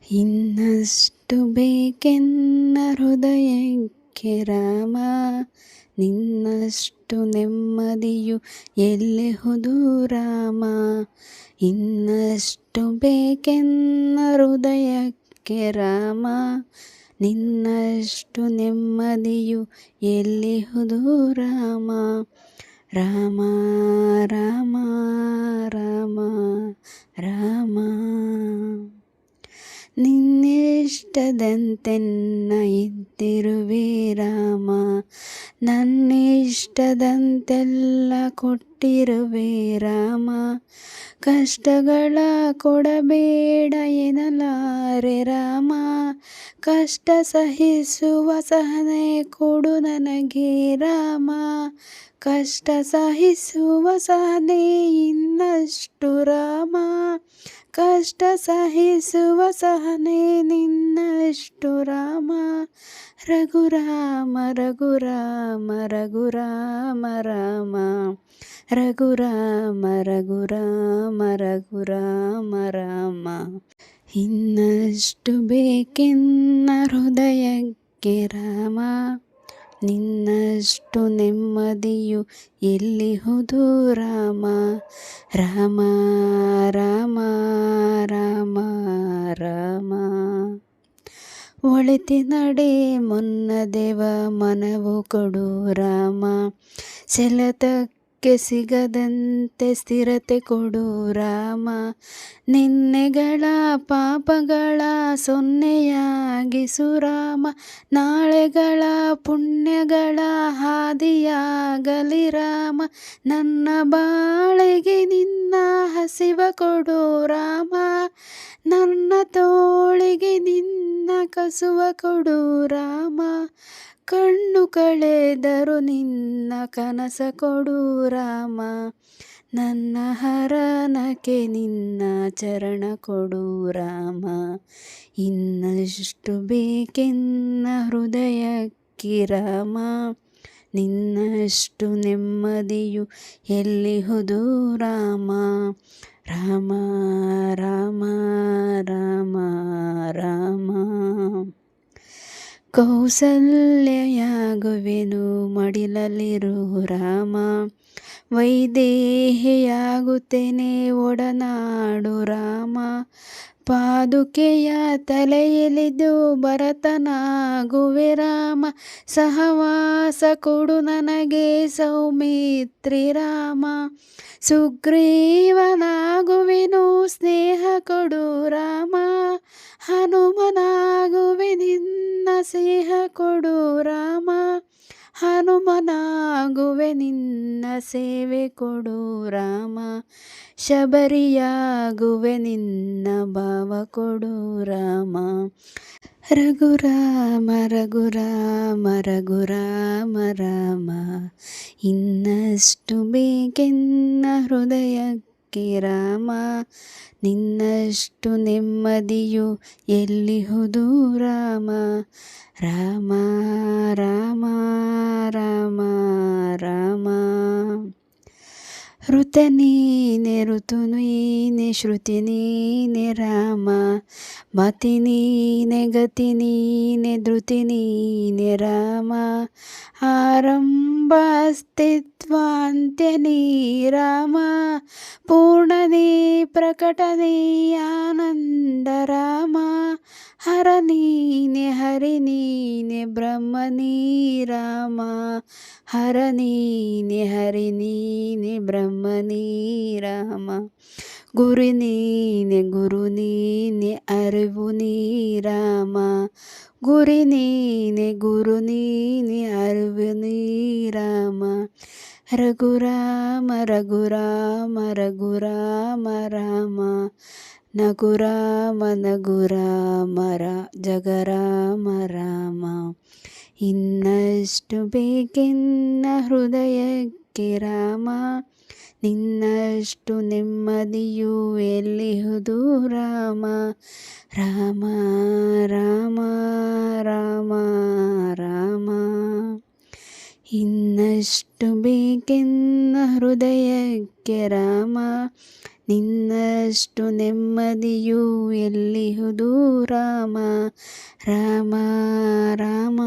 ಇನ್ನಷ್ಟು ಬೇಕೆನ್ನ ಹೃದಯಕ್ಕೆ ರಾಮ, ನಿನ್ನಷ್ಟು ನೆಮ್ಮದಿಯು ಎಲ್ಲಿಹುದು ರಾಮ. ಇನ್ನಷ್ಟು ಬೇಕೆನ್ನ ಹೃದಯಕ್ಕೆ ರಾಮ, ನಿನ್ನಷ್ಟು ನೆಮ್ಮದಿಯು ಎಲ್ಲಿಹುದು ರಾಮ. ರಾಮ ರಾಮ ರಾಮ ರಾಮ. ನಿನ್ನಿಷ್ಟದಂತೆನ್ನ ಇದ್ದಿರುವೆ ರಾಮ, ನನ್ನಿಷ್ಟದಂತೆಲ್ಲ ಕೊಟ್ಟಿರುವೆ ರಾಮ. ಕಷ್ಟಗಳ ಕೊಡಬೇಡ ಎನ್ನಲಾರೆ ರಾಮ, ಕಷ್ಟ ಸಹಿಸುವ ಸಹನೆ ಕೊಡು ನನಗೆ ರಾಮ. ಕಷ್ಟ ಸಹಿಸುವ ಸಹನೆ ಇನ್ನಷ್ಟು ರಾಮ, ಕಷ್ಟ ಸಹಿಸುವ ಸಹನೆ ನಿನ್ನಷ್ಟು ರಾಮ. ರಘುರಾಮ ರಘುರಾಮ ರಘುರಾಮ ರಾಮ, ರಘುರಾಮ ರಘುರಾಮ ರಘುರಾಮ ರಾಮ. ಇನ್ನಷ್ಟು ಬೇಕೆನ್ನ ಹೃದಯಕ್ಕೆ ರಾಮ, ನಿನ್ನಷ್ಟು ನೆಮ್ಮದಿಯು ಎಲ್ಲಿಹುದು ರಾಮ. ರಾಮ ರಾಮ ರಾಮ ರಾಮ. ಒಳಿತಿ ನಡೆ ಮುನ್ನದೆವ ಮನವು ಕೊಡು ರಾಮ, ಸೆಳೆತಕ್ಕೆ ಸಿಗದಂತೆ ಸ್ಥಿರತೆ ಕೊಡು ರಾಮ. ನಿನ್ನೆಗಳ ಪಾಪಗಳ ಸೊನ್ನೆಯಾಗಿಸು ರಾಮ, ನಾಳೆಗಳ ಪುಣ್ಯಗಳ ಹಾದಿಯಾಗಲಿ ರಾಮ. ನನ್ನ ಬಾಳಿಗೆ ನಿನ್ನ ಹಸಿವ ಕೊಡು ರಾಮ, ನನ್ನ ತೋಳಿಗೆ ನಿನ್ನ ಕಸುವ ಕೊಡು ರಾಮ. ಕಣ್ಣು ಕಳೆದರು ನಿನ್ನ ಕನಸ ಕೊಡು ರಾಮ, ನನ್ನ ಹರನಕ್ಕೆ ನಿನ್ನ ಚರಣ ಕೊಡು ರಾಮ. ಇನ್ನಷ್ಟು ಬೇಕೆನ್ನ ಹೃದಯಕ್ಕೆ ರಾಮ, ನಿನ್ನಷ್ಟು ನೆಮ್ಮದಿಯು ಎಲ್ಲಿಹುದು ರಾಮ. ರಾಮ ರಾಮ ರಾಮ ರಾಮ. ಕೌಸಲ್ಯಯಾಗುವೆನು ಮಡಿಲಲ್ಲಿರು ರಾಮ, ವೈದೇಹಿಯಾಗುತ್ತೇನೆ ಒಡನಾಡು ರಾಮ. ಪಾದುಕೆಯ ತಲೆಯೆಳೆದು ಭರತನಾಗುವೆ ರಾಮ, ಸಹವಾಸ ಕೊಡು ನನಗೆ ಸೌಮಿತ್ರಿ ರಾಮ. ಸುಗ್ರೀವನಾಗುವೆನು ಸ್ನೇಹ ಕೊಡು ರಾಮ, ಹನುಮನಾಗುವೆ ನಿನ್ನ ಸ್ನೇಹ ಕೊಡು ರಾಮ. ಹನುಮನಾಗುವೆ ನಿನ್ನ ಸೇವೆ ಕೊಡು ರಾಮ, ಶಬರಿಯಾಗುವೆ ನಿನ್ನ ಭಾವ ಕೊಡು ರಾಮ. ರಘುರಾಮ ರಘುರಾಮ ರಘುರಾಮ ರಾಮ. ಇನ್ನಷ್ಟು ಬೇಕೆನ್ನ ಹೃದಯಕ್ಕೆ ರಾಮ, ನಿನ್ನಷ್ಟು ನೆಮ್ಮದಿಯು ಎಲ್ಲಿಹುದು ರಾಮ. ರಾಮ ರಾಮ ರಾಮ ರಾಮ. ಋತ ನೀನೆ ಋತು ನೀನೆ ಶ್ರುತಿ ನೀನೆ ರಾಮ, ಮತಿ ನೀನೆ ಗತಿ ನೀನೆ ಧೃತಿ ನೀನೆ ರಾಮ. ಆರಂಭ ಅಸ್ತಿತ್ವ ಅಂತ್ಯ ನೀ ರಾಮ, ಪೂರ್ಣನೇ ಪ್ರಕಟನೇ ಆನಂದ ರಾಮ. ಹರ ನೀನೆ ಹರಿ ನೀನೆ ಬ್ರಹ್ಮ ನೀ ರಾಮ, ಹರ ನೀನೆ ಹರಿ ನೀನೆ ಬ್ರಹ್ಮ ನೀ ರಾಮ. ಗುರು ನೀನೆ ಅರಿವು ನೀ ರಾಮ, ಗುರಿ ನೀನೆ ಗುರು ನೀನೆ ಅರಿವು ನೀ ರಾಮ. ರಘುರಾಮ ರಘುರಾಮ ರಘುರಾಮ ರಾಮ, ನಗುರಾಮ ನಗುರಾಮ ಜಗರಾಮ ರಾಮ. ಇನ್ನಷ್ಟು ಬೇಕೆನ್ನ ಹೃದಯಕ್ಕೆ ರಾಮ, ನಿನ್ನಷ್ಟು ನೆಮ್ಮದಿಯು ಎಲ್ಲಿಹುದು ರಾಮ. ರಾಮ ರಾಮ ರಾಮ ರಾಮ. ಇನ್ನಷ್ಟು ಬೇಕೆನ್ನ ಹೃದಯಕ್ಕೆ ರಾಮ, ನಿನ್ನಷ್ಟು ನೆಮ್ಮದಿಯು ಎಲ್ಲಿಹುದು ರಾಮ ರಾಮ ರಾಮ